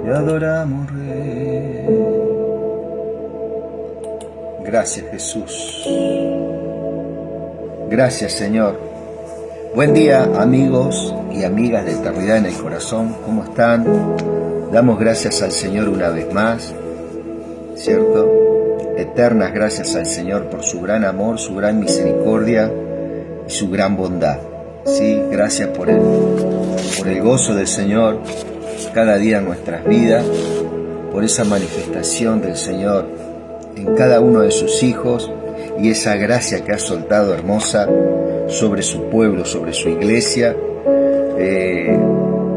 Te adoramos, Rey. Gracias, Jesús. Gracias, Señor. Buen día, amigos y amigas de Eternidad en el Corazón. ¿Cómo están? Damos gracias al Señor una vez más, ¿cierto? Eternas gracias al Señor por su gran amor, su gran misericordia y su gran bondad. Sí, gracias por el gozo del Señor cada día en nuestras vidas, por esa manifestación del Señor en cada uno de sus hijos y esa gracia que ha soltado hermosa sobre su pueblo, sobre su iglesia.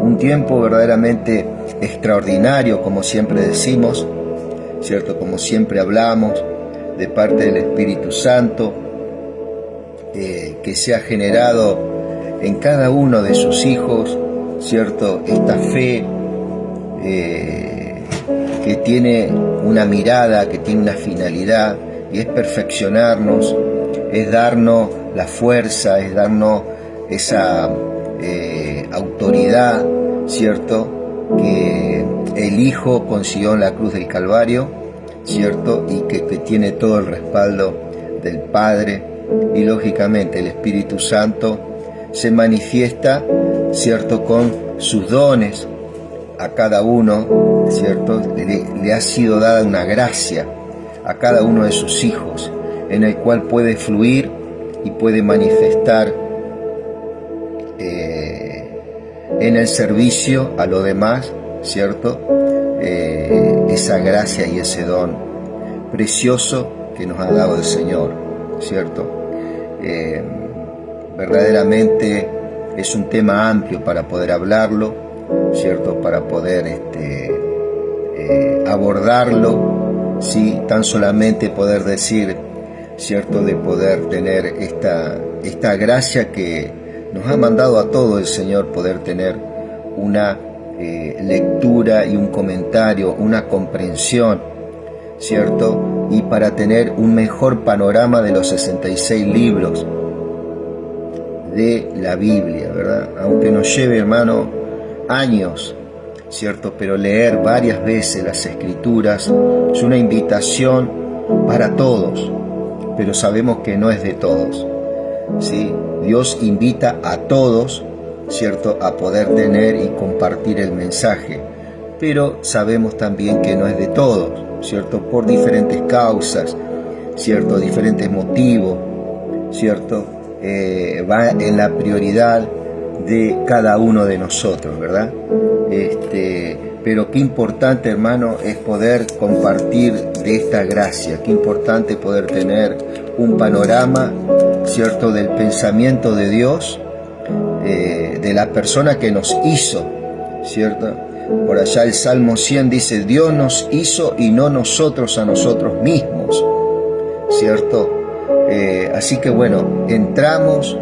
Un tiempo verdaderamente extraordinario, como siempre decimos, ¿cierto? Como siempre hablamos, de parte del Espíritu Santo, que se ha generado en cada uno de sus hijos, ¿cierto? Esta fe que tiene una mirada, que tiene una finalidad, y es perfeccionarnos, es darnos la fuerza, es darnos esa autoridad, ¿cierto? Que el Hijo consiguió en la cruz del Calvario, ¿cierto? Y que tiene todo el respaldo del Padre, y lógicamente el Espíritu Santo se manifiesta, ¿cierto? Con sus dones a cada uno, ¿cierto? Le ha sido dada una gracia a cada uno de sus hijos, en el cual puede fluir y puede manifestar en el servicio a los demás, ¿cierto? Esa gracia y ese don precioso que nos ha dado el Señor, ¿cierto? Verdaderamente es un tema amplio para poder hablarlo, ¿cierto? Para poder abordarlo, ¿sí? Tan solamente poder decir, ¿cierto? De poder tener esta gracia que nos ha mandado a todo el Señor, poder tener una lectura y un comentario, una comprensión, ¿cierto? Y para tener un mejor panorama de los 66 libros de la Biblia, ¿verdad? Aunque nos lleve, hermano, años, ¿cierto? Pero leer varias veces las Escrituras es una invitación para todos, pero sabemos que no es de todos, ¿sí? Dios invita a todos, ¿cierto?, a poder tener y compartir el mensaje, pero sabemos también que no es de todos, ¿cierto?, por diferentes causas, ¿cierto?, diferentes motivos, ¿cierto?, va en la prioridad de cada uno de nosotros, ¿verdad? Pero qué importante, hermano, es poder compartir de esta gracia, qué importante poder tener un panorama, ¿cierto?, del pensamiento de Dios, de la persona que nos hizo, ¿cierto? Por allá el Salmo 100 dice, Dios nos hizo y no nosotros a nosotros mismos, ¿cierto? Así que bueno, entramos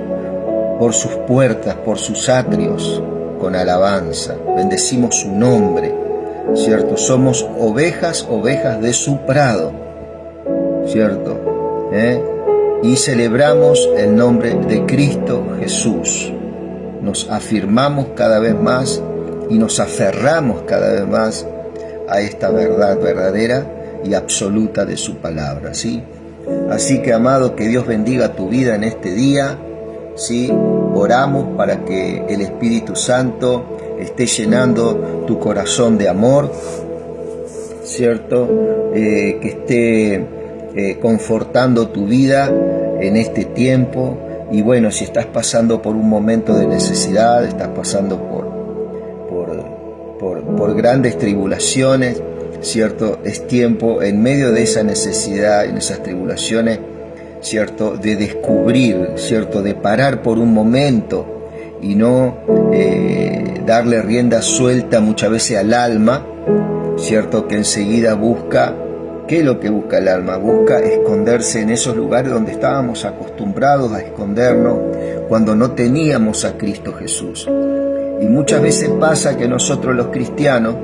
por sus puertas, por sus atrios, con alabanza, bendecimos su nombre, ¿cierto? Somos ovejas de su prado, ¿cierto? Y celebramos el nombre de Cristo Jesús. Nos afirmamos cada vez más y nos aferramos cada vez más a esta verdad verdadera y absoluta de su palabra, ¿sí? Así que, amado, que Dios bendiga tu vida en este día, ¿sí? Oramos para que el Espíritu Santo esté llenando tu corazón de amor, ¿cierto? Que esté confortando tu vida en este tiempo. Y bueno, si estás pasando por un momento de necesidad, estás pasando por grandes tribulaciones, ¿cierto? Es tiempo, en medio de esa necesidad, en esas tribulaciones, ¿cierto?, de descubrir, ¿cierto?, de parar por un momento y no darle rienda suelta muchas veces al alma, ¿cierto?, que enseguida busca. ¿Qué es lo que busca el alma? Busca esconderse en esos lugares donde estábamos acostumbrados a escondernos cuando no teníamos a Cristo Jesús. Y muchas veces pasa que nosotros los cristianos,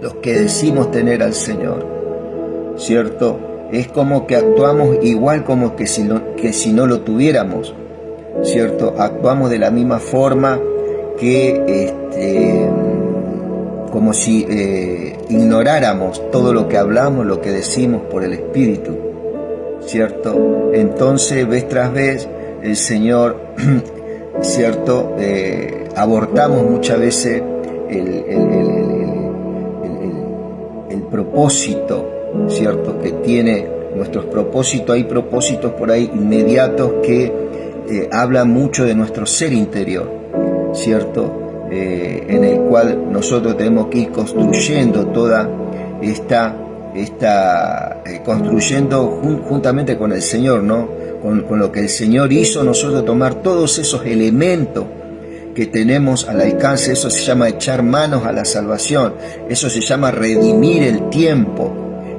los que decimos tener al Señor, ¿cierto?, es como que actuamos igual como que si no lo tuviéramos, ¿cierto? Actuamos de la misma forma que como si ignoráramos todo lo que hablamos, lo que decimos por el Espíritu, ¿cierto? Entonces, vez tras vez, el Señor, ¿cierto? Abortamos muchas veces el propósito, ¿cierto? Que tiene nuestros propósitos. Hay propósitos por ahí inmediatos que hablan mucho de nuestro ser interior, ¿cierto? En el cual nosotros tenemos que ir construyendo toda construyendo juntamente con el Señor, ¿no? Con lo que el Señor hizo, nosotros tomar todos esos elementos que tenemos al alcance. Eso se llama echar manos a la salvación, eso se llama redimir el tiempo.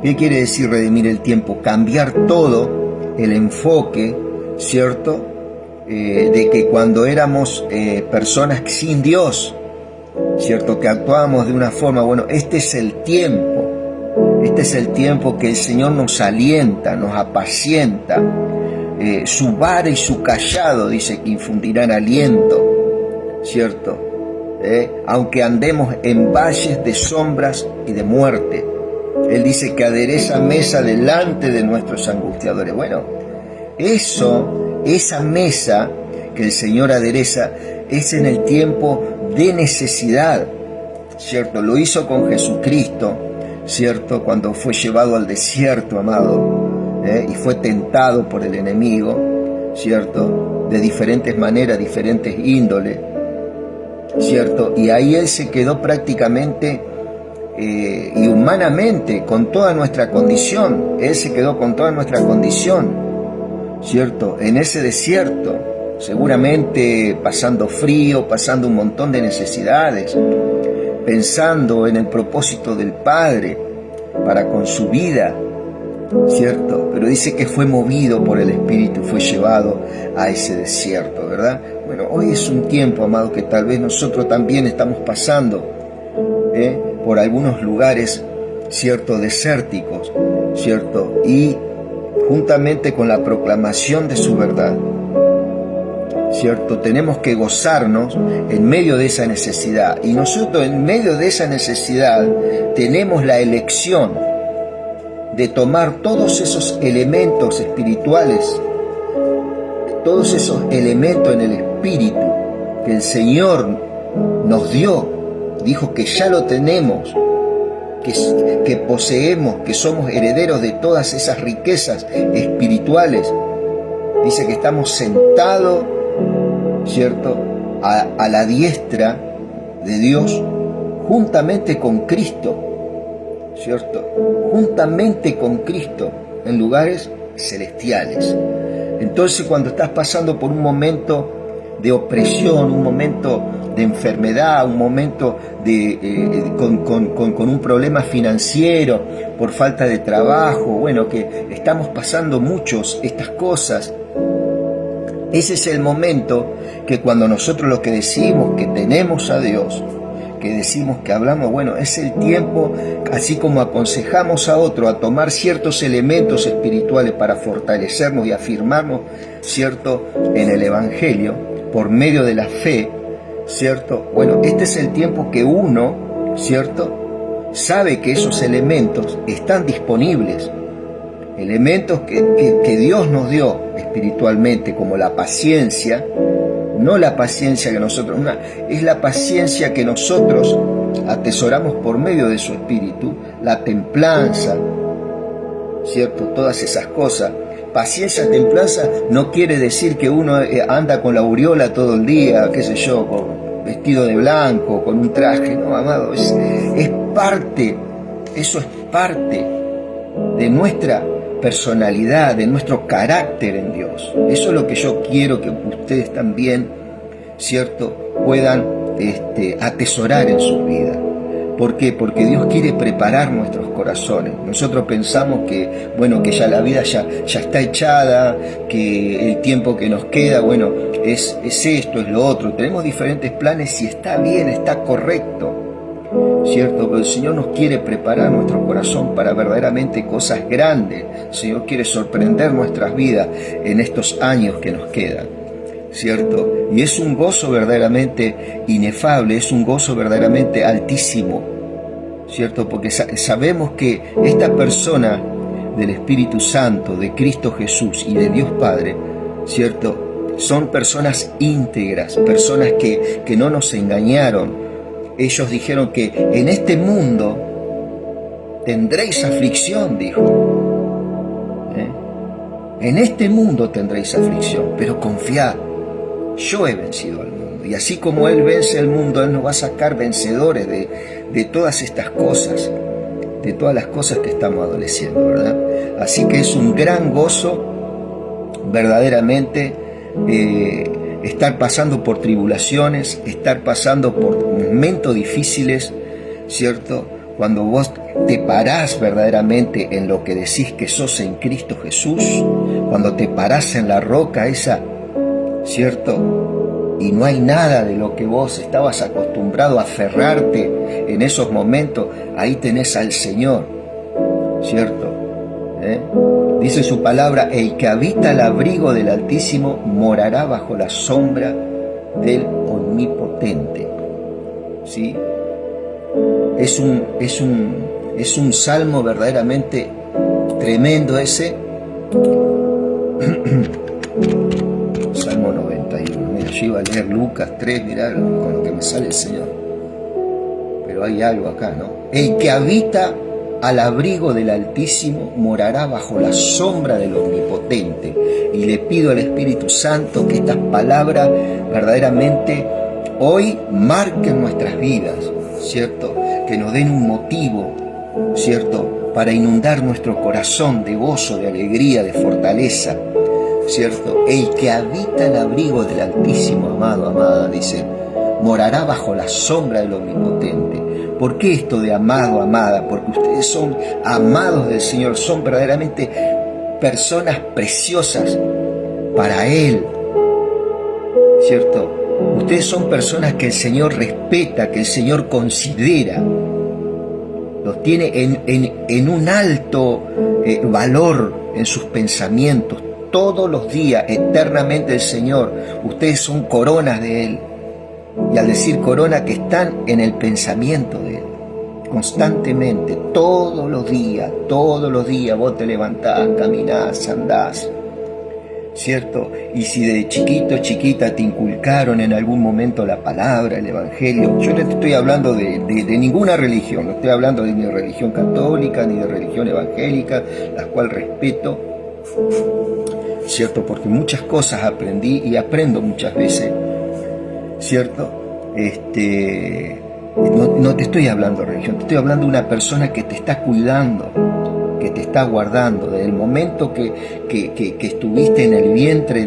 ¿Qué quiere decir redimir el tiempo? Cambiar todo el enfoque, ¿cierto? De que cuando éramos personas sin Dios, ¿cierto? Que actuábamos de una forma, bueno, este es el tiempo que el Señor nos alienta, nos apacienta. Su vara y su cayado, dice, que infundirán aliento, ¿cierto? Aunque andemos en valles de sombras y de muerte, Él dice que adereza mesa delante de nuestros angustiadores. Bueno, esa mesa que el Señor adereza es en el tiempo de necesidad, ¿cierto? Lo hizo con Jesucristo, ¿cierto? Cuando fue llevado al desierto, amado, y fue tentado por el enemigo, ¿cierto? De diferentes maneras, diferentes índoles, ¿cierto? Y ahí Él se quedó prácticamente y humanamente con toda nuestra condición. Él se quedó con toda nuestra condición, ¿cierto? En ese desierto, seguramente pasando frío, pasando un montón de necesidades, pensando en el propósito del Padre para con su vida, ¿cierto? Pero dice que fue movido por el Espíritu y fue llevado a ese desierto, ¿verdad? Bueno, hoy es un tiempo, amado, que tal vez nosotros también estamos pasando por algunos lugares, ¿cierto? Desérticos, ¿cierto? Y juntamente con la proclamación de su verdad, ¿cierto? Tenemos que gozarnos en medio de esa necesidad. Y nosotros en medio de esa necesidad tenemos la elección de tomar todos esos elementos espirituales, todos esos elementos en el Espíritu que el Señor nos dio. Dijo que ya lo tenemos, que poseemos, que somos herederos de todas esas riquezas espirituales. Dice que estamos sentados, ¿cierto?, a la diestra de Dios, juntamente con Cristo, ¿cierto? Juntamente con Cristo, en lugares celestiales. Entonces, cuando estás pasando por un momento de opresión, un momento de enfermedad, un momento con un problema financiero, por falta de trabajo, bueno, que estamos pasando muchos estas cosas, ese es el momento que cuando nosotros lo que decimos que tenemos a Dios, que decimos que hablamos, bueno, es el tiempo, así como aconsejamos a otro a tomar ciertos elementos espirituales para fortalecernos y afirmarnos, ¿cierto?, en el Evangelio, por medio de la fe, ¿cierto? Bueno, este es el tiempo que uno, ¿cierto?, sabe que esos elementos están disponibles, elementos que Dios nos dio espiritualmente, como la paciencia, no la paciencia que nosotros, es la paciencia que nosotros atesoramos por medio de su Espíritu, la templanza, ¿cierto? Todas esas cosas. Paciencia, templanza no quiere decir que uno anda con la aureola todo el día, qué sé yo, vestido de blanco, con un traje, no, amado, es parte, eso es parte de nuestra personalidad, de nuestro carácter en Dios. Eso es lo que yo quiero que ustedes también, ¿cierto?, puedan atesorar en sus vidas. ¿Por qué? Porque Dios quiere preparar nuestros corazones. Nosotros pensamos que, bueno, que ya la vida ya está echada, que el tiempo que nos queda, bueno, es esto, es lo otro. Tenemos diferentes planes y está bien, está correcto, ¿cierto? Pero el Señor nos quiere preparar nuestro corazón para verdaderamente cosas grandes. El Señor quiere sorprender nuestras vidas en estos años que nos quedan, ¿cierto? Y es un gozo verdaderamente inefable, es un gozo verdaderamente altísimo, ¿cierto? Porque sabemos que esta persona del Espíritu Santo, de Cristo Jesús y de Dios Padre, ¿cierto? Son personas íntegras, personas que no nos engañaron. Ellos dijeron que en este mundo tendréis aflicción, dijo. En este mundo tendréis aflicción, pero confiad, yo he vencido al mundo. Y así como Él vence el mundo, Él nos va a sacar vencedores de todas estas cosas, de todas las cosas que estamos adoleciendo, ¿verdad? Así que es un gran gozo, verdaderamente, estar pasando por tribulaciones, estar pasando por momentos difíciles, ¿cierto? Cuando vos te parás verdaderamente en lo que decís que sos en Cristo Jesús, cuando te parás en la roca esa, ¿cierto? Y no hay nada de lo que vos estabas acostumbrado a aferrarte en esos momentos, ahí tenés al Señor, ¿cierto? Dice su palabra, el que habita al abrigo del Altísimo morará bajo la sombra del Omnipotente, ¿sí? Es un salmo verdaderamente tremendo ese. Salmo 91. Mira, yo iba a leer Lucas 3, mirá con lo que me sale el Señor. Pero hay algo acá, ¿no? El que habita al abrigo del Altísimo morará bajo la sombra del Omnipotente. Y le pido al Espíritu Santo que estas palabras verdaderamente hoy marquen nuestras vidas, ¿cierto? Que nos den un motivo, ¿cierto? Para inundar nuestro corazón de gozo, de alegría, de fortaleza, ¿cierto? El que habita el abrigo del Altísimo, amado, amada, dice, morará bajo la sombra del Omnipotente. ¿Por qué esto de amado, amada? Porque ustedes son amados del Señor, son verdaderamente personas preciosas para Él, ¿cierto? Ustedes son personas que el Señor respeta, que el Señor considera, los tiene en un alto valor en sus pensamientos. Todos los días, eternamente el Señor, ustedes son coronas de Él. Y al decir corona, que están en el pensamiento de Él, constantemente, todos los días vos te levantás, caminás, andás, ¿cierto? Y si de chiquito, chiquita te inculcaron en algún momento la palabra, el Evangelio, yo no te estoy hablando de ninguna religión, no estoy hablando de ni religión católica, ni de religión evangélica, la cual respeto, ¿cierto? Porque muchas cosas aprendí y aprendo muchas veces, ¿cierto? No te estoy hablando de religión, te estoy hablando de una persona que te está cuidando, que te está guardando, desde el momento que estuviste en el vientre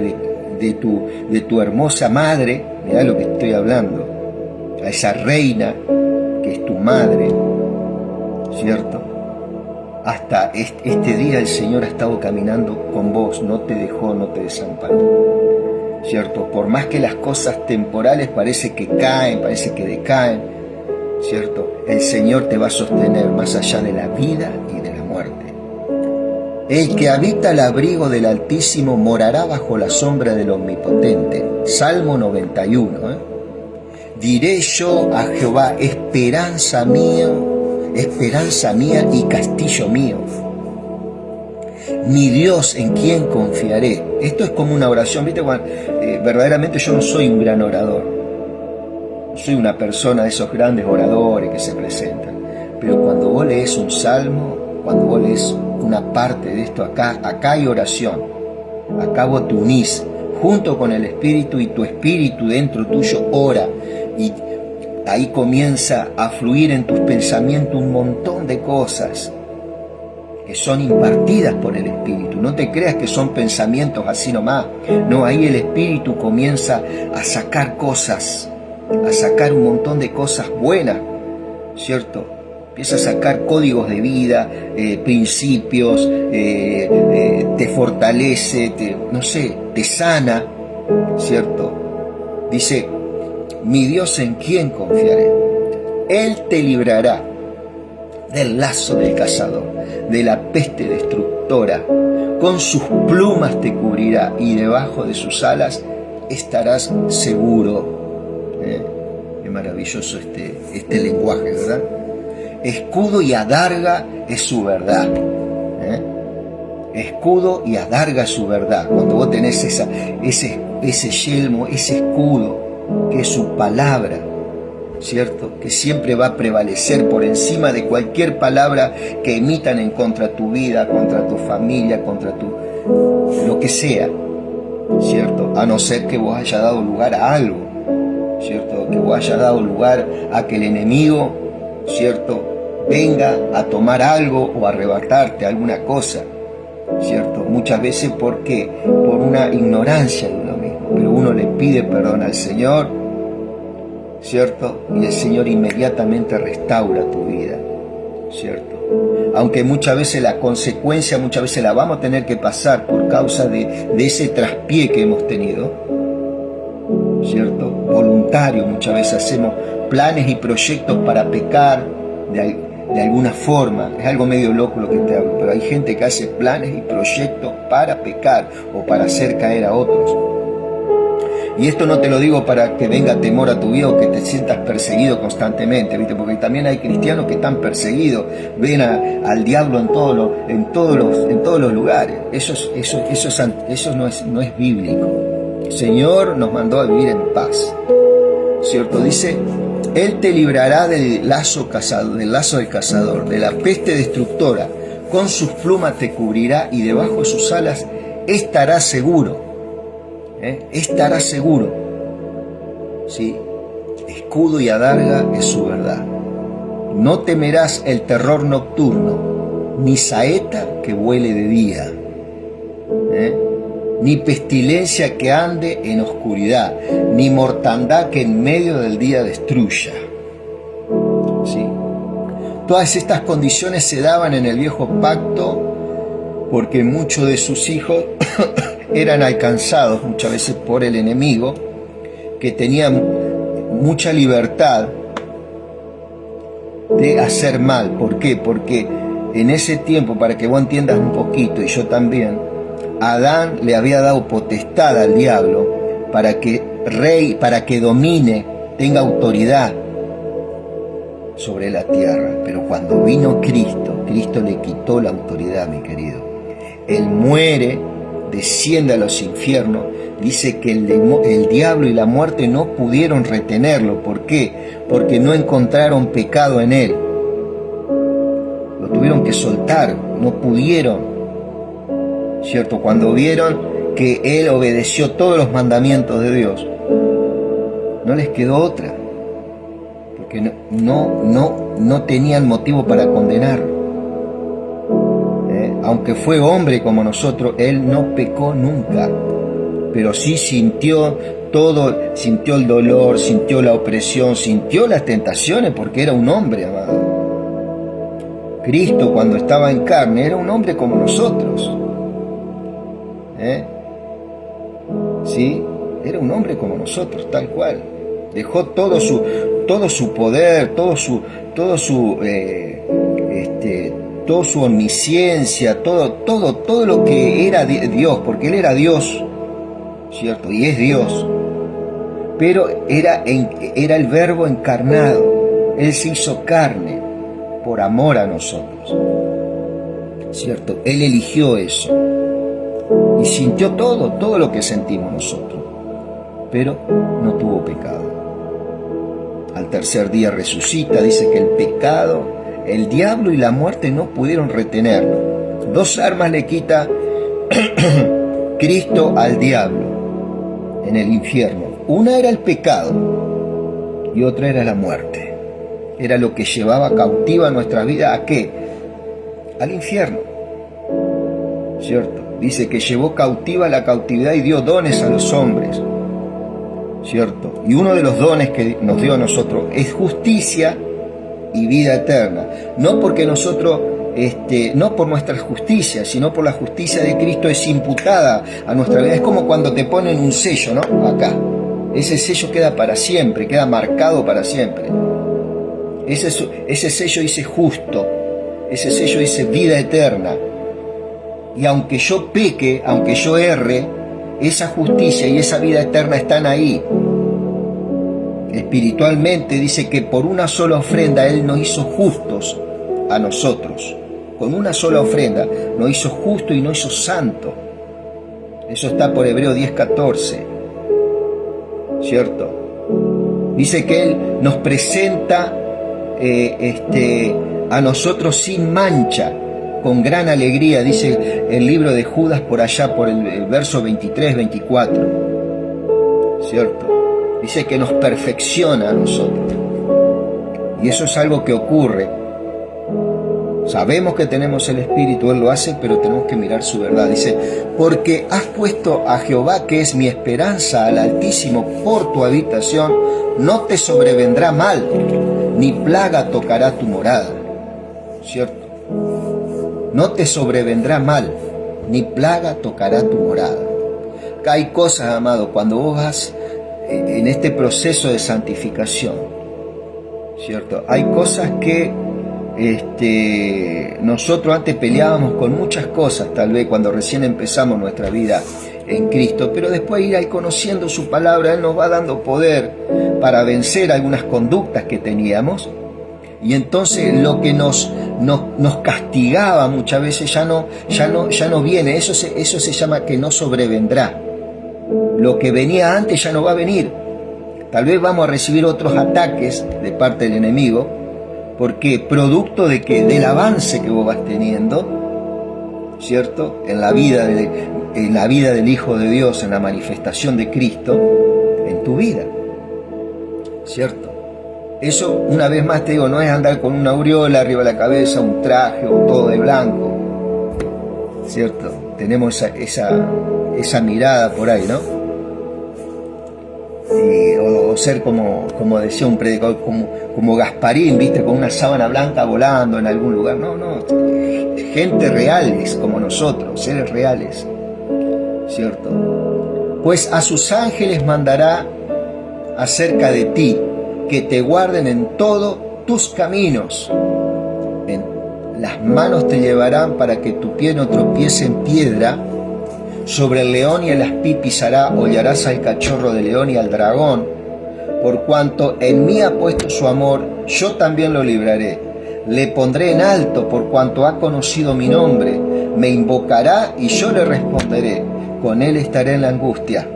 de tu hermosa madre. Mirá lo que estoy hablando, a esa reina que es tu madre, ¿cierto? Hasta este día el Señor ha estado caminando con vos, no te dejó, no te desamparó, ¿cierto? Por más que las cosas temporales parece que caen, parece que decaen, ¿cierto? El Señor te va a sostener más allá de la vida y de la muerte. El que habita al abrigo del Altísimo morará bajo la sombra del Omnipotente. Salmo 91. Diré yo a Jehová, esperanza mía y castillo mío. Mi Dios, en quien confiaré. Esto es como una oración, ¿viste? Verdaderamente yo no soy un gran orador. Soy una persona de esos grandes oradores que se presentan. Pero cuando vos lees un salmo, cuando vos lees una parte de esto, acá hay oración. Acá vos te unís junto con el Espíritu y tu Espíritu dentro tuyo ora. Y ahí comienza a fluir en tus pensamientos un montón de cosas que son impartidas por el Espíritu. No te creas que son pensamientos así nomás. No, ahí el Espíritu comienza a sacar cosas, a sacar un montón de cosas buenas, ¿cierto? Empieza a sacar códigos de vida, principios, te fortalece, te sana, ¿cierto? Dice, mi Dios, en quien confiaré. Él te librará del lazo del cazador, de la peste destructora. Con sus plumas te cubrirá y debajo de sus alas estarás seguro. Qué maravilloso este lenguaje, ¿verdad? escudo y adarga es su verdad. Escudo y adarga es su verdad. Cuando vos tenés ese yelmo, ese escudo, que es su palabra, ¿cierto? Que siempre va a prevalecer por encima de cualquier palabra que emitan en contra tu vida, contra tu familia, contra lo que sea, ¿cierto? A no ser que vos hayas dado lugar a algo, ¿cierto? Que vos hayas dado lugar a que el enemigo, ¿cierto?, venga a tomar algo o a arrebatarte alguna cosa, ¿cierto? Muchas veces, ¿por qué? Por una ignorancia de uno mismo. Pero uno le pide perdón al Señor, ¿cierto? Y el Señor inmediatamente restaura tu vida, ¿cierto? Aunque muchas veces la consecuencia, muchas veces la vamos a tener que pasar por causa de ese traspié que hemos tenido, ¿cierto? Voluntario, muchas veces hacemos planes y proyectos para pecar de alguna forma. Es algo medio loco lo que te hablo, pero hay gente que hace planes y proyectos para pecar o para hacer caer a otros. Y esto no te lo digo para que venga temor a tu vida o que te sientas perseguido constantemente, ¿viste? Porque también hay cristianos que están perseguidos, ven al diablo en todos los lugares. Eso no es bíblico. El Señor nos mandó a vivir en paz, ¿cierto? Dice: Él te librará del lazo del cazador, de la peste destructora. Con sus plumas te cubrirá y debajo de sus alas estarás seguro. Estarás seguro. ¿Sí? Escudo y adarga es su verdad. No temerás el terror nocturno, ni saeta que vuele de día, ni pestilencia que ande en oscuridad, ni mortandad que en medio del día destruya. ¿Sí? Todas estas condiciones se daban en el viejo pacto porque muchos de sus hijos eran alcanzados muchas veces por el enemigo, que tenía mucha libertad de hacer mal. ¿Por qué? Porque en ese tiempo, para que vos entiendas un poquito, y yo también, Adán le había dado potestad al diablo para que domine, tenga autoridad sobre la tierra. Pero cuando vino Cristo, Cristo le quitó la autoridad, mi querido. Él muere, desciende a los infiernos. Dice que el diablo y la muerte no pudieron retenerlo. ¿Por qué? Porque no encontraron pecado en él. Lo tuvieron que soltar, no pudieron, ¿cierto? Cuando vieron que él obedeció todos los mandamientos de Dios, no les quedó otra, porque no tenían motivo para condenarlo. Aunque fue hombre como nosotros, él no pecó nunca, pero sí sintió todo, sintió el dolor, sintió la opresión, sintió las tentaciones, porque era un hombre, amado. Cristo, cuando estaba en carne, era un hombre como nosotros. ¿Sí? Era un hombre como nosotros, tal cual. Dejó todo su poder, toda su omnisciencia, todo lo que era Dios, porque Él era Dios, ¿cierto? Y es Dios. Pero era el Verbo encarnado. Él se hizo carne por amor a nosotros, ¿cierto? Él eligió eso y sintió todo lo que sentimos nosotros, pero no tuvo pecado. Al tercer día resucita. Dice que el pecado, el diablo y la muerte no pudieron retenerlo. Dos armas le quita Cristo al diablo en el infierno. Una era el pecado y otra era la muerte. Era lo que llevaba cautiva nuestra vida. ¿A qué? Al infierno, ¿cierto? Dice que llevó cautiva la cautividad y dio dones a los hombres, ¿cierto? Y uno de los dones que nos dio a nosotros es justicia y vida eterna. No porque nosotros, no por nuestra justicia, sino por la justicia de Cristo es imputada a nuestra vida. Es como cuando te ponen un sello, ¿no? Acá. Ese sello queda para siempre, queda marcado para siempre. Ese sello dice justo, ese sello dice vida eterna. Y aunque yo peque, aunque yo erre, esa justicia y esa vida eterna están ahí. espiritualmente, dice que por una sola ofrenda Él nos hizo justos a nosotros. Con una sola ofrenda nos hizo justo y nos hizo santo. Eso está por Hebreos 10:14, ¿cierto? Dice que Él nos presenta a nosotros sin mancha, con gran alegría, dice el libro de Judas por allá, por el verso 23, 24, ¿cierto? Dice que nos perfecciona a nosotros. Y eso es algo que ocurre. Sabemos que tenemos el Espíritu, Él lo hace, pero tenemos que mirar su verdad. Dice, porque has puesto a Jehová, que es mi esperanza, al Altísimo, por tu habitación, no te sobrevendrá mal, ni plaga tocará tu morada. ¿Cierto? No te sobrevendrá mal, ni plaga tocará tu morada. Acá hay cosas, amado, cuando vos vas en este proceso de santificación, ¿cierto? Hay cosas que nosotros antes peleábamos con muchas cosas, tal vez cuando recién empezamos nuestra vida en Cristo, pero después ir ahí conociendo su palabra, Él nos va dando poder para vencer algunas conductas que teníamos, y entonces lo que nos castigaba muchas veces ya no viene. Eso se llama que no sobrevendrá. Lo que venía antes ya no va a venir. Tal vez vamos a recibir otros ataques de parte del enemigo, porque producto del avance que vos vas teniendo, ¿cierto? En la vida del Hijo de Dios, en la manifestación de Cristo, en tu vida, ¿cierto? Eso, una vez más te digo, no es andar con una aureola arriba de la cabeza, un traje o todo de blanco, ¿cierto? Tenemos esa mirada por ahí, ¿no? O ser como decía un predicador, como Gasparín, ¿viste? Con una sábana blanca volando en algún lugar. No, gente reales como nosotros, seres reales, ¿cierto? Pues a sus ángeles mandará acerca de ti, que te guarden en todos tus caminos. En las manos te llevarán para que tu pie no tropiece en piedra. Sobre el león y el aspí pisará, hollarás al cachorro de león y al dragón. Por cuanto en mí ha puesto su amor, yo también lo libraré. Le pondré en alto por cuanto ha conocido mi nombre. Me invocará y yo le responderé. Con él estaré en la angustia.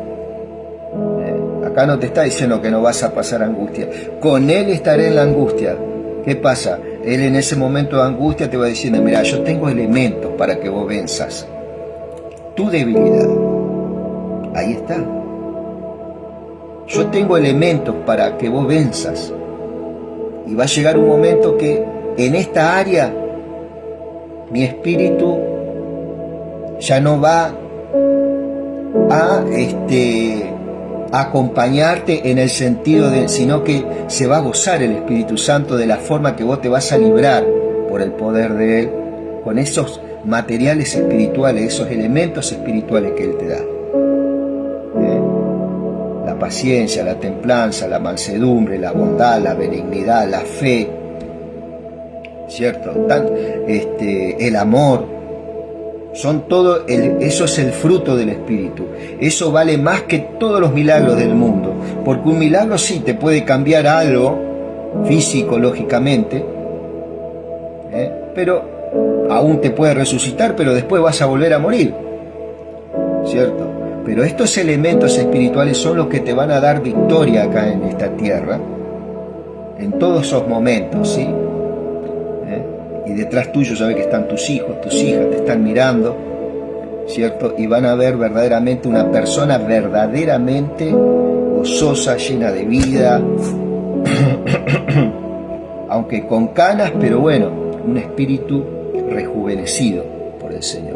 Acá no te está diciendo que no vas a pasar angustia. Con él estaré en la angustia. ¿Qué pasa? Él en ese momento de angustia te va diciendo, mira, yo tengo elementos para que vos venzas tu debilidad. Ahí está. Yo tengo elementos para que vos venzas. Y va a llegar un momento que en esta área mi espíritu ya no va a acompañarte en el sentido sino que se va a gozar el Espíritu Santo de la forma que vos te vas a librar por el poder de Él, con esos materiales espirituales, esos elementos espirituales que Él te da. La paciencia, la templanza, la mansedumbre, la bondad, la benignidad, la fe, ¿cierto? El amor. Son todo, eso es el fruto del Espíritu. Eso vale más que todos los milagros del mundo. Porque un milagro sí te puede cambiar algo físico, lógicamente, pero aún te puede resucitar, pero después vas a volver a morir, ¿cierto? Pero estos elementos espirituales son los que te van a dar victoria acá en esta tierra, en todos esos momentos, ¿sí? Y detrás tuyo sabes que están tus hijos, tus hijas, te están mirando, ¿cierto? Y van a ver verdaderamente una persona verdaderamente gozosa, llena de vida, aunque con canas, pero bueno, un espíritu rejuvenecido por el Señor.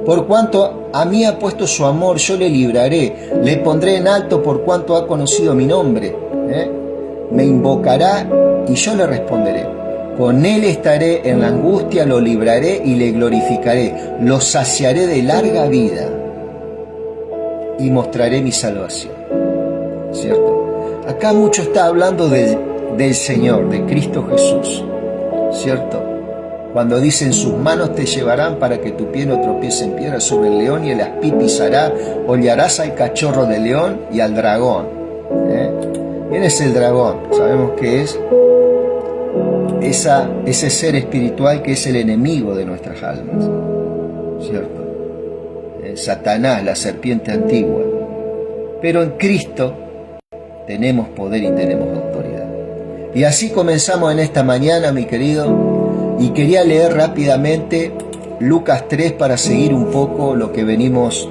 Por cuanto a mí ha puesto su amor, yo le libraré, le pondré en alto por cuanto ha conocido mi nombre. Me invocará y yo le responderé. Con él estaré en la angustia, lo libraré y le glorificaré. Lo saciaré de larga vida y mostraré mi salvación. ¿Cierto? Acá mucho está hablando del Señor, de Cristo Jesús. ¿Cierto? Cuando dice, en sus manos te llevarán para que tu pie no tropiece en piedra, sobre el león y el aspí pisará, hollarás al cachorro de león y al dragón. ¿Quién es el dragón? Sabemos que es ese ser espiritual que es el enemigo de nuestras almas, ¿cierto? Satanás, la serpiente antigua. Pero en Cristo tenemos poder y tenemos autoridad. Y así comenzamos en esta mañana, mi querido, y quería leer rápidamente Lucas 3 para seguir un poco lo que venimos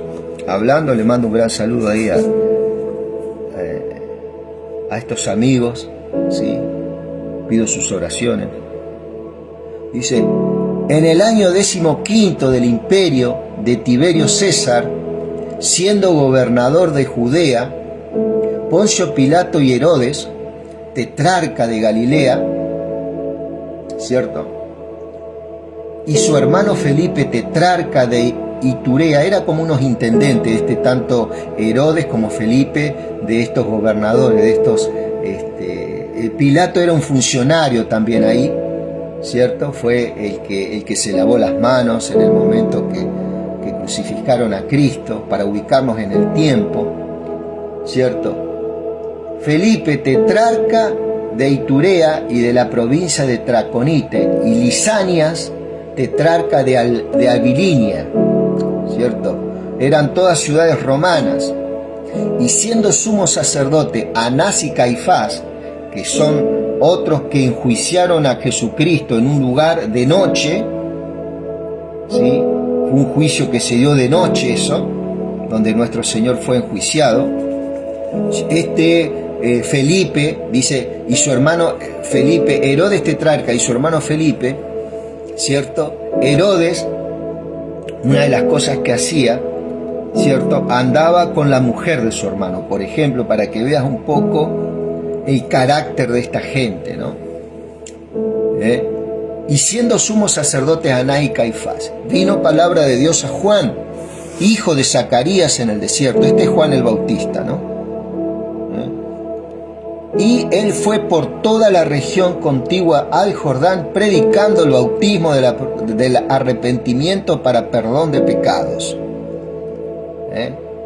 hablando. Le mando un gran saludo ahí a estos amigos, ¿sí? Pido sus oraciones. Dice: en el año 15 del imperio de Tiberio César, siendo gobernador de Judea, Poncio Pilato y Herodes, tetrarca de Galilea, ¿cierto? Y su hermano Felipe, tetrarca de Iturea, era como unos intendentes, tanto Herodes como Felipe, de estos gobernadores, de estos, Pilato era un funcionario también ahí, ¿cierto? Fue el que se lavó las manos en el momento que crucificaron a Cristo, para ubicarnos en el tiempo, ¿cierto? Felipe, tetrarca de Iturea y de la provincia de Traconite, y Lisanias, tetrarca de Abilinia, ¿cierto? Eran todas ciudades romanas. Y siendo sumo sacerdote Anás y Caifás, que son otros que enjuiciaron a Jesucristo en un lugar de noche, ¿sí? Fue un juicio que se dio de noche, eso, donde nuestro Señor fue enjuiciado. Felipe, dice, y su hermano Felipe, Herodes tetrarca y su hermano Felipe, ¿cierto? Herodes, una de las cosas que hacía, ¿cierto?, andaba con la mujer de su hermano, por ejemplo, para que veas un poco el carácter de esta gente, ¿no? Y siendo sumos sacerdotes Anás y Caifás, vino palabra de Dios a Juan, hijo de Zacarías, en el desierto. Este es Juan el Bautista, ¿no? Y él fue por toda la región contigua al Jordán, predicando el bautismo del arrepentimiento para perdón de pecados,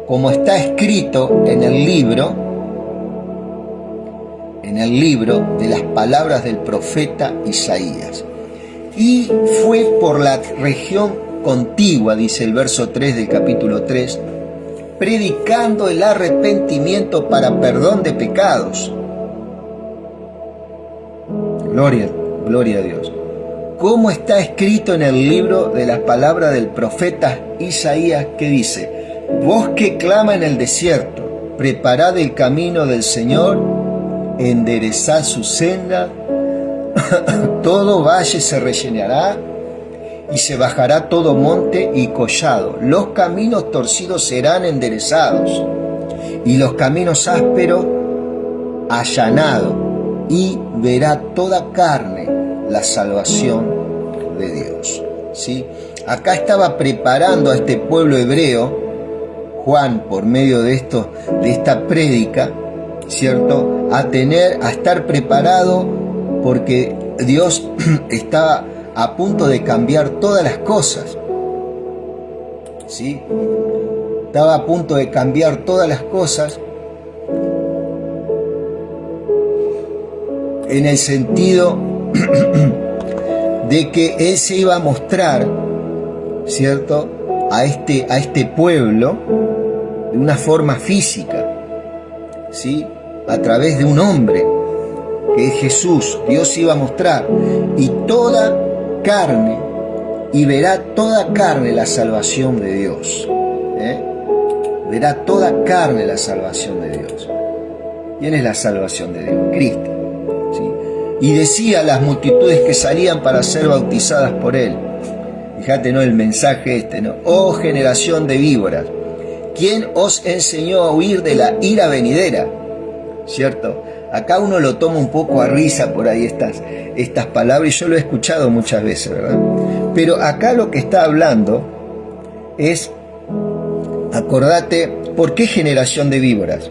como está escrito en el libro de las palabras del profeta Isaías. Y fue por la región contigua, dice el verso 3 del capítulo 3, predicando el arrepentimiento para perdón de pecados. Gloria a Dios. Como está escrito en el libro de las palabras del profeta Isaías, que dice: voz que clama en el desierto, preparad el camino del Señor, enderezad su senda, todo valle se rellenará y se bajará todo monte y collado. Los caminos torcidos serán enderezados y los caminos ásperos allanados, y verá toda carne la salvación de Dios. ¿Sí? Acá estaba preparando a este pueblo hebreo Juan, por medio de esta prédica, ¿cierto?, a estar preparado, porque Dios estaba a punto de cambiar todas las cosas, ¿sí? Estaba a punto de cambiar todas las cosas, en el sentido de que Él se iba a mostrar, ¿cierto?, a este pueblo de una forma física, ¿sí?, a través de un hombre, que es Jesús. Dios iba a mostrar, y toda carne, y verá toda carne la salvación de Dios, verá toda carne la salvación de Dios. ¿Quién es la salvación de Dios? Cristo, ¿sí? Y decía a las multitudes que salían para ser bautizadas por Él, fíjate, ¿no?, el mensaje ¿no? Oh generación de víboras, ¿quién os enseñó a huir de la ira venidera? ¿Cierto? Acá uno lo toma un poco a risa por ahí estas palabras, y yo lo he escuchado muchas veces, ¿verdad? Pero acá lo que está hablando es, acordate, ¿por qué generación de víboras?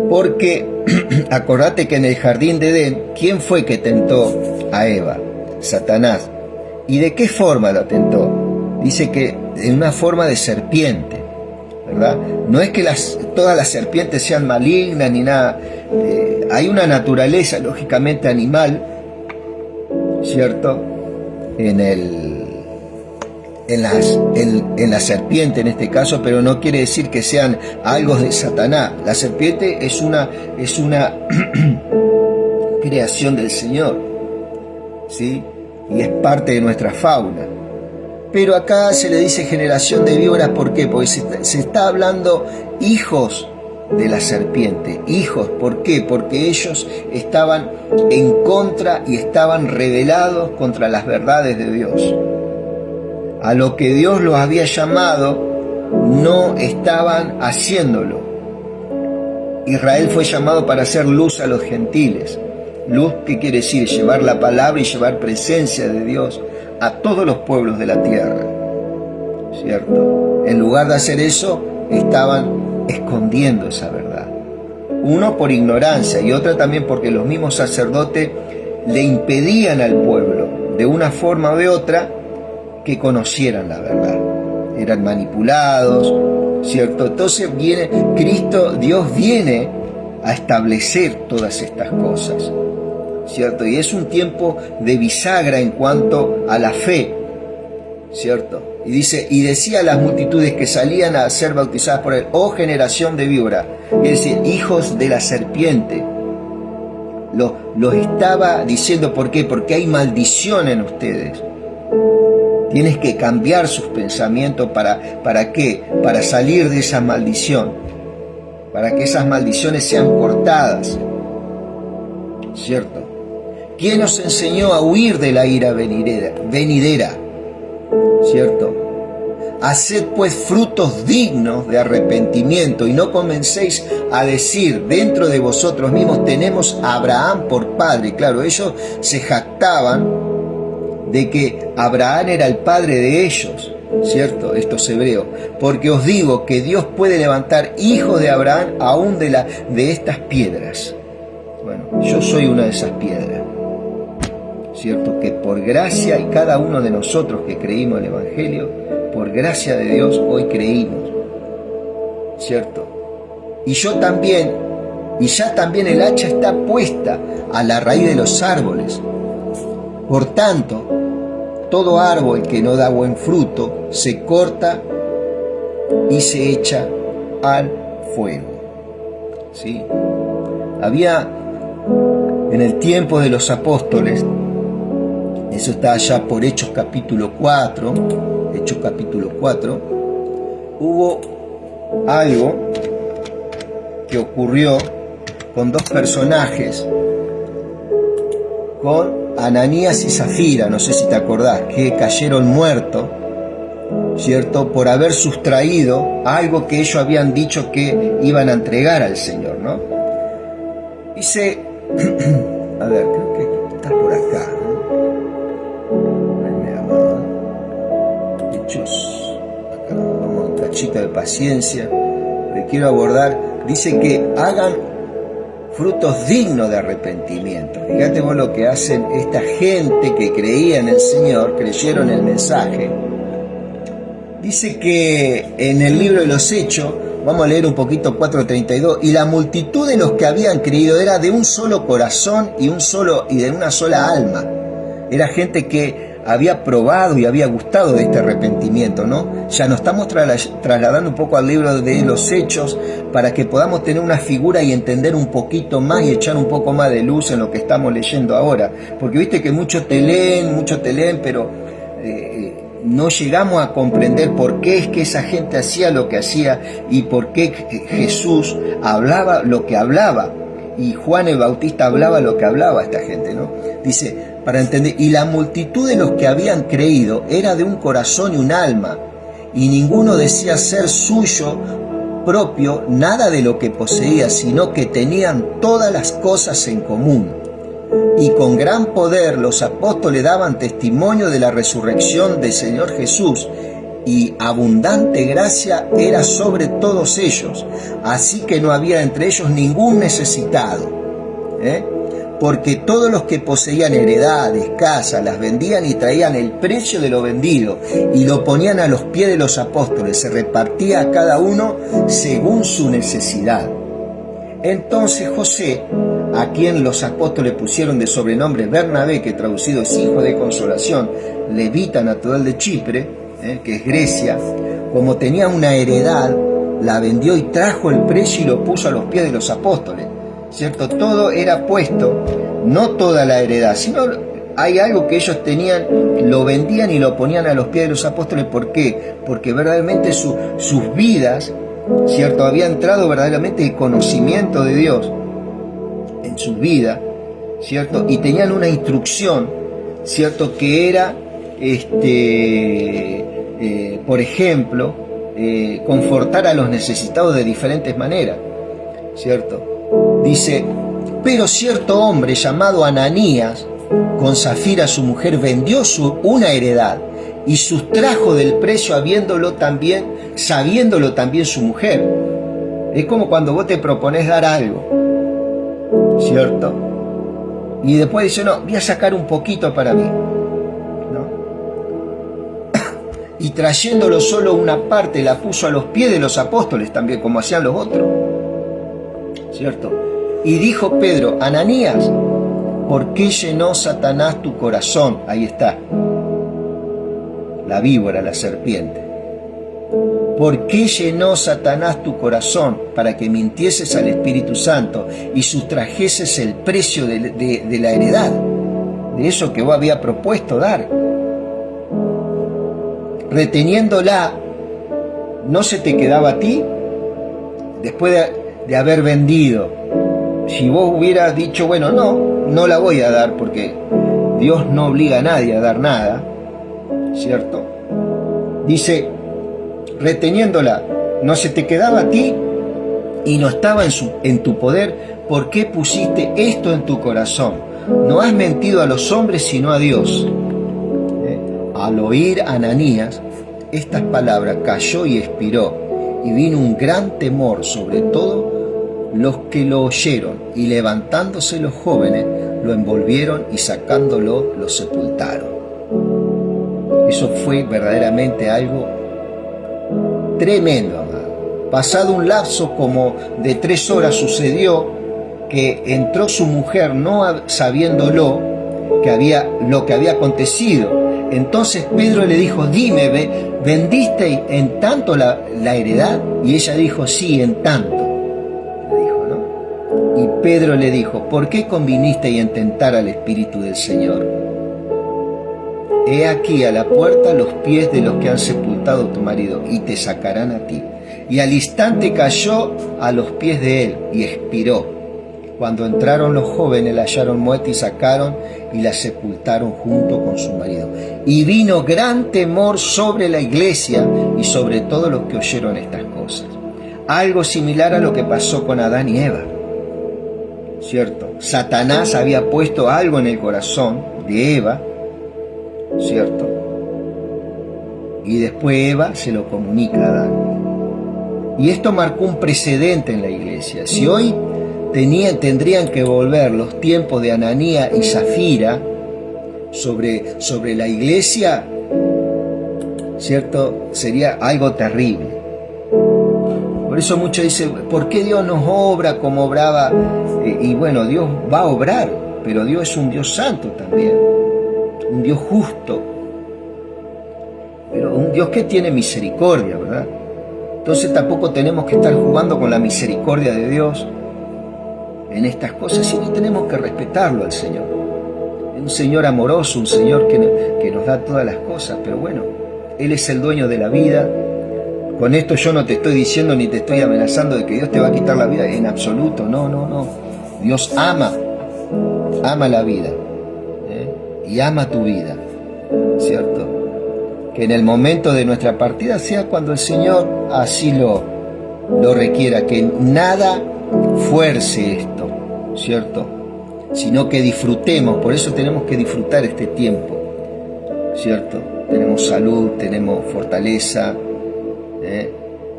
Porque acordate que en el jardín de Edén, ¿quién fue que tentó a Eva? Satanás. ¿Y de qué forma la tentó? Dice que en una forma de serpiente, ¿verdad? No es que todas las serpientes sean malignas ni nada. Hay una naturaleza, lógicamente, animal, ¿cierto? En la serpiente en este caso, pero no quiere decir que sean algo de Satanás. La serpiente es una creación del Señor, ¿sí? Y es parte de nuestra fauna. Pero acá se le dice generación de víboras, ¿por qué? Porque se está hablando hijos de la serpiente, hijos, ¿por qué? Porque ellos estaban en contra y estaban rebelados contra las verdades de Dios. A lo que Dios los había llamado, no estaban haciéndolo. Israel fue llamado para hacer luz a los gentiles. Luz, ¿qué quiere decir? Llevar la palabra y llevar presencia de Dios a todos los pueblos de la tierra, ¿cierto? En lugar de hacer eso, estaban escondiendo esa verdad. Uno por ignorancia y otra también porque los mismos sacerdotes le impedían al pueblo, de una forma o de otra, que conocieran la verdad. Eran manipulados, ¿cierto? Entonces viene Cristo, Dios viene a establecer todas estas cosas, ¿cierto? Y es un tiempo de bisagra en cuanto a la fe, ¿cierto? Y dice, y decía a las multitudes que salían a ser bautizadas por él, oh generación de víbora, es decir, hijos de la serpiente. Los estaba diciendo, ¿por qué? Porque hay maldición en ustedes. Tienes que cambiar sus pensamientos. ¿Para qué? Para salir de esa maldición. Para que esas maldiciones sean cortadas. ¿Cierto? ¿Quién nos enseñó a huir de la ira venidera? ¿Cierto? Haced pues frutos dignos de arrepentimiento y no comencéis a decir dentro de vosotros mismos, tenemos a Abraham por padre. Claro, ellos se jactaban de que Abraham era el padre de ellos, ¿cierto? Estos hebreos. Porque os digo que Dios puede levantar hijos de Abraham aún de estas piedras. Bueno, yo soy una de esas piedras, ¿cierto? Que por gracia, y cada uno de nosotros que creímos en el Evangelio, por gracia de Dios hoy creímos, ¿cierto? Y yo también, y ya también el hacha está puesta a la raíz de los árboles. Por tanto, todo árbol que no da buen fruto se corta y se echa al fuego. ¿Sí? Había en el tiempo de los apóstoles, eso está allá por Hechos capítulo 4, hubo algo que ocurrió con dos personajes, con Ananías y Zafira, no sé si te acordás, que cayeron muertos, ¿cierto? Por haber sustraído algo que ellos habían dicho que iban a entregar al Señor, ¿no? Dice, a ver, creo que está por acá, ¿no? Hechos, acá, vamos, un cachito de paciencia, que quiero abordar, dice que hagan frutos dignos de arrepentimiento. Fíjate vos lo que hacen esta gente que creía en el Señor, creyeron en el mensaje. Dice que en el libro de los Hechos, vamos a leer un poquito 4:32, y la multitud de los que habían creído era de un solo corazón y de una sola alma. Era gente que había probado y había gustado de este arrepentimiento, ¿no? Ya nos estamos trasladando un poco al libro de los Hechos para que podamos tener una figura y entender un poquito más y echar un poco más de luz en lo que estamos leyendo ahora. Porque viste que muchos te leen, pero no llegamos a comprender por qué es que esa gente hacía lo que hacía y por qué Jesús hablaba lo que hablaba. Y Juan el Bautista hablaba lo que hablaba a esta gente, ¿no? Dice, para entender, y la multitud de los que habían creído era de un corazón y un alma, y ninguno decía ser suyo propio nada de lo que poseía, sino que tenían todas las cosas en común. Y con gran poder los apóstoles daban testimonio de la resurrección del Señor Jesús, y abundante gracia era sobre todos ellos, así que no había entre ellos ningún necesitado. porque todos los que poseían heredades, casas, las vendían y traían el precio de lo vendido y lo ponían a los pies de los apóstoles. Se repartía a cada uno según su necesidad. Entonces José, a quien los apóstoles pusieron de sobrenombre Bernabé, que traducido es hijo de consolación, levita natural de Chipre, que es Grecia, como tenía una heredad, la vendió y trajo el precio y lo puso a los pies de los apóstoles. ¿Cierto? Todo era puesto, no toda la heredad, sino hay algo que ellos tenían, lo vendían y lo ponían a los pies de los apóstoles. ¿Por qué? Porque verdaderamente sus vidas, ¿cierto? Había entrado verdaderamente el conocimiento de Dios en su vida, ¿cierto? Y tenían una instrucción, ¿cierto? Que era, por ejemplo, confortar a los necesitados de diferentes maneras, ¿cierto? Dice, pero cierto hombre llamado Ananías, con Zafira su mujer, vendió una heredad y sustrajo del precio sabiéndolo también su mujer. Es como cuando vos te propones dar algo, ¿cierto? Y después dice, no, voy a sacar un poquito para mí, ¿no? Y trayéndolo solo una parte, la puso a los pies de los apóstoles también, como hacían los otros, ¿cierto? Y dijo Pedro, Ananías, ¿por qué llenó Satanás tu corazón? Ahí está, la víbora, la serpiente. ¿Por qué llenó Satanás tu corazón? Para que mintieses al Espíritu Santo y sustrajeses el precio de la heredad, de eso que vos habías propuesto dar. Reteniéndola, ¿no se te quedaba a ti? Después de haber vendido, si vos hubieras dicho, bueno, no la voy a dar porque Dios no obliga a nadie a dar nada, ¿cierto? Dice, reteniéndola, ¿no se te quedaba a ti y no estaba en tu poder? ¿Por qué pusiste esto en tu corazón? No has mentido a los hombres sino a Dios. Al oír Ananías estas palabras, cayó y expiró, y vino un gran temor sobre todo los que lo oyeron, y levantándose los jóvenes, lo envolvieron y sacándolo, lo sepultaron. Eso fue verdaderamente algo tremendo, amado. Pasado un lapso como de 3 horas sucedió que entró su mujer no sabiéndolo lo que había acontecido. Entonces Pedro le dijo, dime, ¿vendiste en tanto la heredad? Y ella dijo, sí, en tanto. Y Pedro le dijo, ¿por qué conviniste y en tentar al Espíritu del Señor? He aquí a la puerta los pies de los que han sepultado a tu marido, y te sacarán a ti. Y al instante cayó a los pies de él, y expiró. Cuando entraron los jóvenes, la hallaron muerta y sacaron y la sepultaron junto con su marido. Y vino gran temor sobre la iglesia y sobre todos los que oyeron estas cosas. Algo similar a lo que pasó con Adán y Eva, ¿cierto? Satanás había puesto algo en el corazón de Eva, ¿cierto? Y después Eva se lo comunica a Adán. Y esto marcó un precedente en la iglesia. Si hoy tendrían que volver los tiempos de Ananías y Zafira sobre la iglesia, ¿cierto? Sería algo terrible. Por eso muchos dicen, ¿por qué Dios nos obra como obraba? Y bueno, Dios va a obrar, pero Dios es un Dios santo también, un Dios justo, pero un Dios que tiene misericordia, ¿verdad? Entonces tampoco tenemos que estar jugando con la misericordia de Dios en estas cosas, sino tenemos que respetarlo al Señor. Es un Señor amoroso, un Señor que nos da todas las cosas, pero bueno, Él es el dueño de la vida. Con esto yo no te estoy diciendo ni te estoy amenazando de que Dios te va a quitar la vida, en absoluto, no. Dios ama la vida, y ama tu vida, ¿cierto? Que en el momento de nuestra partida sea cuando el Señor así lo requiera, que nada fuerce esto, ¿cierto? Sino que disfrutemos, por eso tenemos que disfrutar este tiempo, ¿cierto? Tenemos salud, tenemos fortaleza,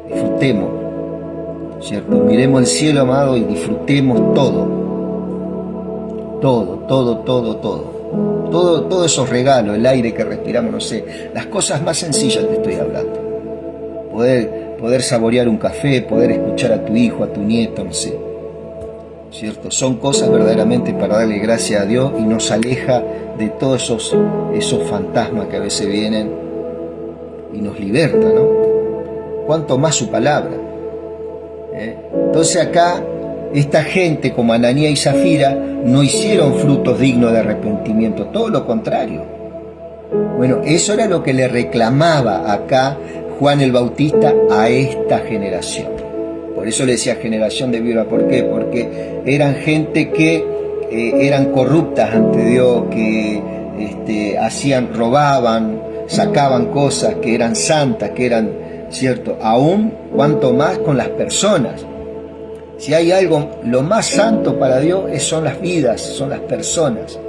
disfrutemos, ¿cierto? Miremos el cielo, amado, y disfrutemos todo. Todos esos regalos, el aire que respiramos, no sé, las cosas más sencillas te estoy hablando. Poder saborear un café, poder escuchar a tu hijo, a tu nieto, no sé. ¿Cierto? Son cosas verdaderamente para darle gracias a Dios y nos aleja de todos esos fantasmas que a veces vienen y nos liberta, ¿no? Cuanto más su palabra. Entonces acá, esta gente como Ananías y Zafira no hicieron frutos dignos de arrepentimiento, todo lo contrario. Bueno, eso era lo que le reclamaba acá Juan el Bautista a esta generación. Por eso le decía generación de víbora. ¿Por qué? Porque eran gente que eran corruptas ante Dios, que robaban, sacaban cosas, que eran santas, que eran, ¿cierto? Aún cuanto más con las personas. Si hay algo, lo más santo para Dios son las vidas, son las personas,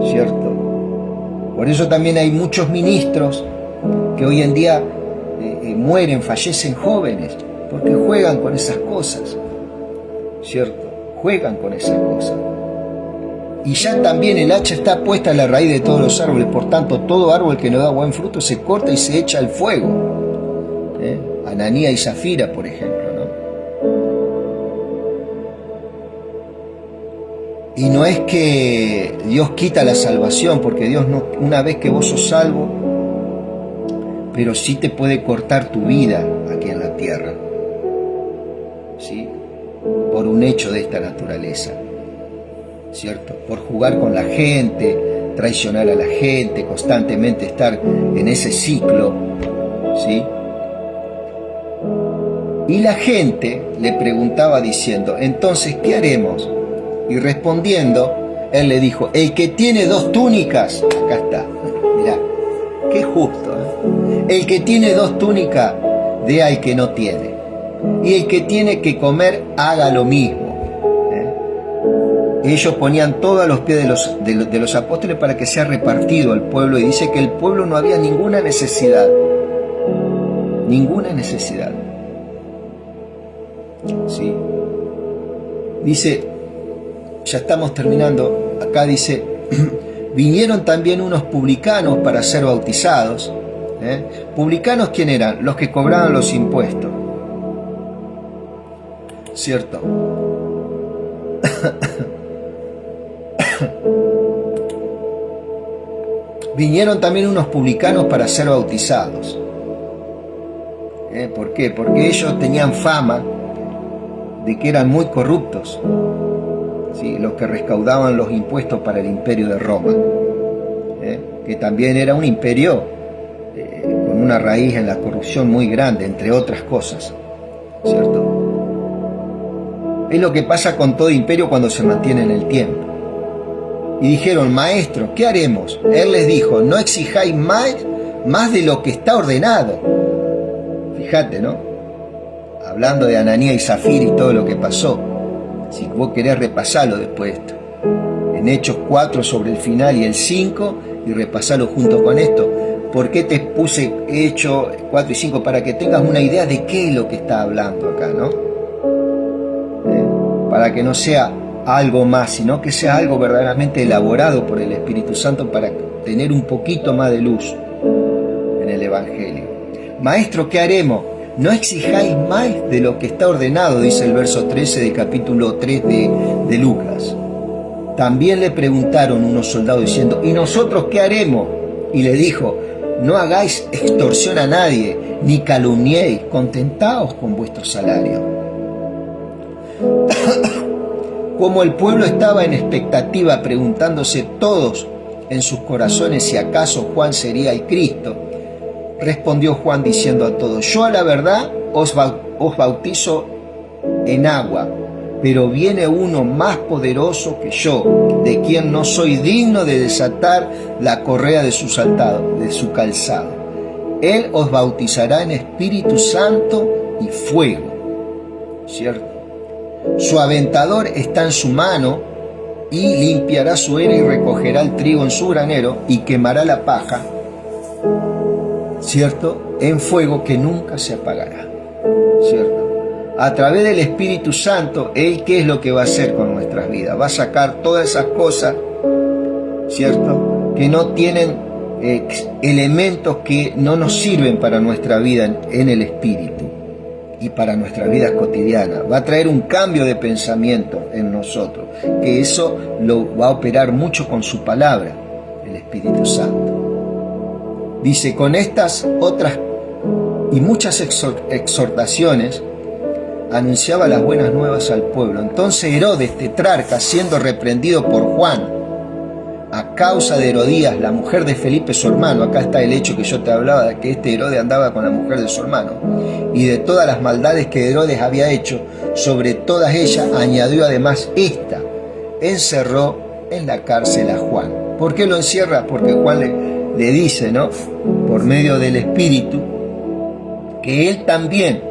¿cierto? Por eso también hay muchos ministros que hoy en día mueren, fallecen jóvenes, porque juegan con esas cosas, ¿cierto? Juegan con esas cosas. Y ya también el hacha está puesta a la raíz de todos los árboles, por tanto todo árbol que no da buen fruto se corta y se echa al fuego. Ananías y Zafira, por ejemplo, ¿no? Y no es que Dios quita la salvación, porque Dios no, una vez que vos sos salvo, pero sí te puede cortar tu vida aquí en la tierra, ¿sí? Por un hecho de esta naturaleza, ¿cierto? Por jugar con la gente, traicionar a la gente, constantemente estar en ese ciclo, ¿sí? Y la gente le preguntaba diciendo, entonces, ¿qué haremos? Y respondiendo, él le dijo, el que tiene 2 túnicas, acá está, mirá, qué justo, ¿eh? El que tiene 2 túnicas, dé al que no tiene. Y el que tiene que comer, haga lo mismo. Ellos ponían todo a los pies de los apóstoles para que sea repartido al pueblo. Y dice que el pueblo no había ninguna necesidad. Ninguna necesidad. ¿Sí? Dice, ya estamos terminando, acá dice, vinieron también unos publicanos para ser bautizados. ¿Publicanos quién eran? Los que cobraban los impuestos, ¿cierto? Vinieron también unos publicanos para ser bautizados. ¿Por qué? Porque ellos tenían fama de que eran muy corruptos, ¿sí? Los que recaudaban los impuestos para el imperio de Roma, que también era un imperio con una raíz en la corrupción muy grande, entre otras cosas, ¿cierto? Es lo que pasa con todo imperio cuando se mantiene en el tiempo. Y dijeron, maestro, ¿qué haremos? Él les dijo, no exijáis más de lo que está ordenado. Fíjate, ¿no? Hablando de Ananías y Zafira y todo lo que pasó. Si vos querés repasarlo después de esto. En Hechos 4 sobre el final y el 5, y repasarlo junto con esto. ¿Por qué te puse Hechos 4 y 5? Para que tengas una idea de qué es lo que está hablando acá, ¿no? Para que no sea algo más, sino que sea algo verdaderamente elaborado por el Espíritu Santo para tener un poquito más de luz en el Evangelio. Maestro, ¿qué haremos? No exijáis más de lo que está ordenado, dice el verso 13 del capítulo 3 de Lucas. También le preguntaron unos soldados diciendo, ¿y nosotros qué haremos? Y le dijo, no hagáis extorsión a nadie, ni calumniéis, contentaos con vuestro salario. Como el pueblo estaba en expectativa, preguntándose todos en sus corazones si acaso Juan sería el Cristo, respondió Juan diciendo a todos, yo a la verdad os bautizo en agua, pero viene uno más poderoso que yo, de quien no soy digno de desatar la correa de su calzado. Él os bautizará en Espíritu Santo y fuego, ¿cierto? Su aventador está en su mano y limpiará su era y recogerá el trigo en su granero y quemará la paja, ¿cierto?, en fuego que nunca se apagará, ¿cierto? a través del Espíritu Santo, Él qué es lo que va a hacer con nuestras vidas. Va a sacar todas esas cosas, ¿cierto?, que no tienen elementos que no nos sirven para nuestra vida en el Espíritu y para nuestras vidas cotidianas. Va a traer un cambio de pensamiento en nosotros, que eso lo va a operar mucho con su palabra, el Espíritu Santo. Dice, con estas otras y muchas exhortaciones, anunciaba las buenas nuevas al pueblo. Entonces Herodes, tetrarca, siendo reprendido por Juan, a causa de Herodías, la mujer de Felipe su hermano, acá está el hecho que yo te hablaba, de que este Herodes andaba con la mujer de su hermano, y de todas las maldades que Herodes había hecho, sobre todas ellas añadió además esta, encerró en la cárcel a Juan. ¿Por qué lo encierra? Porque Juan le dice, ¿no?, por medio del Espíritu, que él también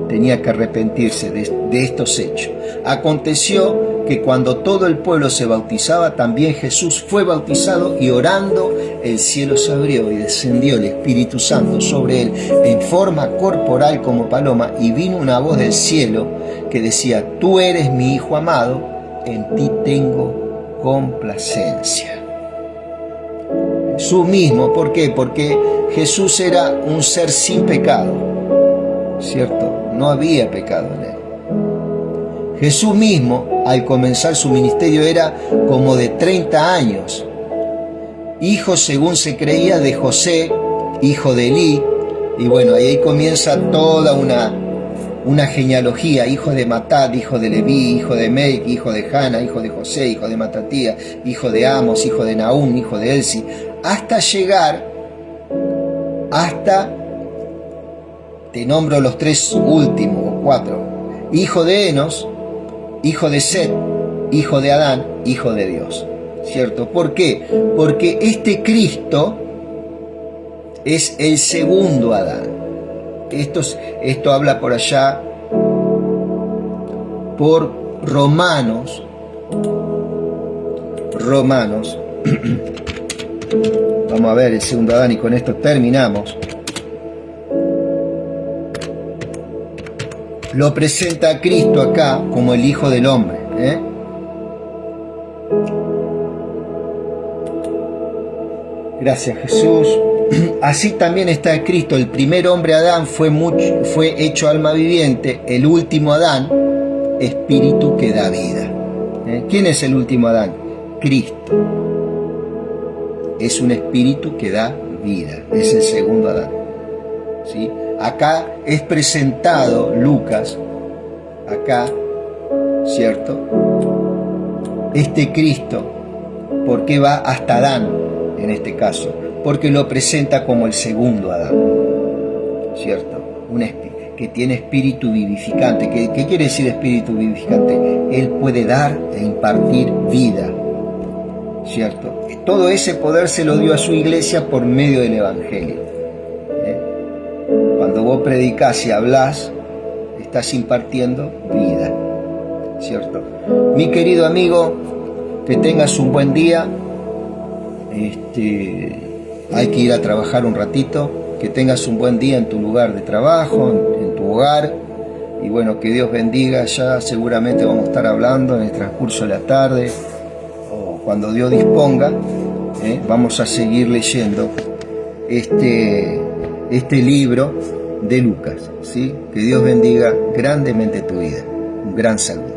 tenía que arrepentirse de estos hechos. Aconteció que cuando todo el pueblo se bautizaba, también Jesús fue bautizado, y orando el cielo se abrió y descendió el Espíritu Santo sobre él en forma corporal como paloma, y vino una voz del cielo que decía: tú eres mi Hijo amado, en ti tengo complacencia. Jesús mismo, ¿por qué? Porque Jesús era un ser sin pecado, ¿cierto? No había pecado en él. Jesús mismo, al comenzar su ministerio, era como de 30 años, hijo, según se creía, de José, hijo de Elí, y bueno, ahí comienza toda una genealogía: hijo de Matat, hijo de Leví, hijo de Melqui, hijo de Jana, hijo de José, hijo de Matatías, hijo de Amos, hijo de Nahum, hijo de Elsi, hasta llegar hasta, te nombro los tres últimos, o cuatro: hijo de Enos, hijo de Set, hijo de Adán, hijo de Dios, ¿cierto? ¿Por qué? Porque este Cristo es el segundo Adán. Esto habla por allá, por Romanos, vamos a ver el segundo Adán y con esto terminamos. Lo presenta a Cristo acá como el Hijo del Hombre, ¿eh? Gracias, Jesús. Así también está escrito: el primer hombre Adán fue hecho alma viviente, el último Adán, espíritu que da vida. ¿Quién es el último Adán? Cristo. Es un espíritu que da vida, es el segundo Adán, ¿sí? Acá es presentado Lucas, acá, ¿cierto?, este Cristo. ¿Por qué va hasta Adán en este caso? Porque lo presenta como el segundo Adán, ¿cierto? Que tiene espíritu vivificante. ¿Qué quiere decir espíritu vivificante? Él puede dar e impartir vida, ¿cierto? Todo ese poder se lo dio a su iglesia por medio del Evangelio. Cuando vos predicás y hablás, estás impartiendo vida, ¿cierto? Mi querido amigo, que tengas un buen día. Hay que ir a trabajar un ratito. Que tengas un buen día en tu lugar de trabajo, en tu hogar. Y bueno, que Dios bendiga. Ya seguramente vamos a estar hablando en el transcurso de la tarde, o cuando Dios disponga, vamos a seguir leyendo este libro de Lucas, ¿sí? Que Dios bendiga grandemente tu vida. Un gran saludo.